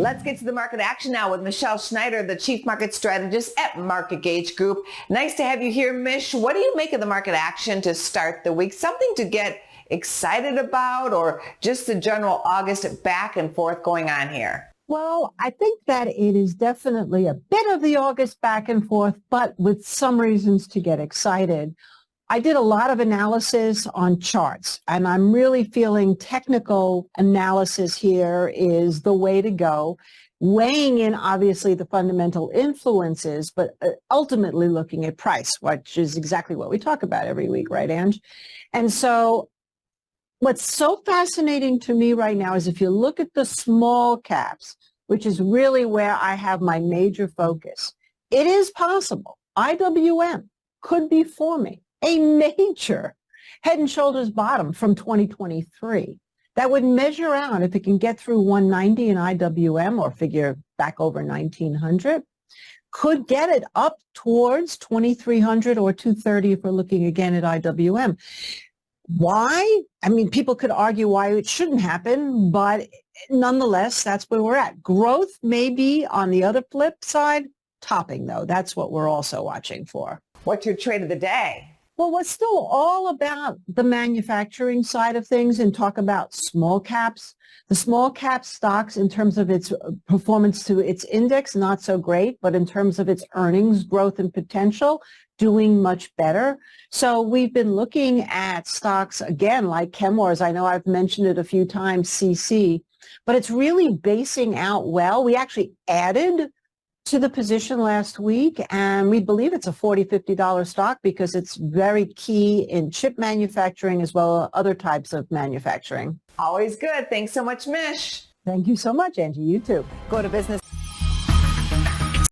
Let's get to the market action now with Michelle Schneider, the Chief Market Strategist at Market Gauge Group. Nice to have you here, Mish. What do you make of the market action to start the week? Something to get excited about, or just the general August back and forth going on here? Well, I think that it is definitely a bit of the August back and forth, but with some reasons to get excited. I did a lot of analysis on charts, and I'm really feeling technical analysis here is the way to go, weighing in, obviously, the fundamental influences, but ultimately looking at price, which is exactly what we talk about every week, right, Ange? And so what's so fascinating to me right now is if you look at the small caps, which is really where I have my major focus, it is possible IWM could be forming a major head and shoulders bottom from 2023 that would measure out if it can get through 190 in IWM or figure back over 1900, could get it up towards 2300 or 230 if we're looking again at IWM. Why? I mean, people could argue why it shouldn't happen, but nonetheless, that's where we're at. Growth may be on the other flip side, topping though. That's what we're also watching for. What's your trade of the day? Well, we're still all about the manufacturing side of things and talk about small caps. The small cap stocks in terms of its performance to its index, not so great, but in terms of its earnings growth and potential, doing much better. So we've been looking at stocks, again, like Chemours. I know I've mentioned it a few times, CC, but it's really basing out well. We actually added to the position last week, and we believe it's a $40, $50 stock because it's very key in chip manufacturing as well as other types of manufacturing. Always good. Thanks so much, Mish. Thank you so much, Angie. You too. Go to business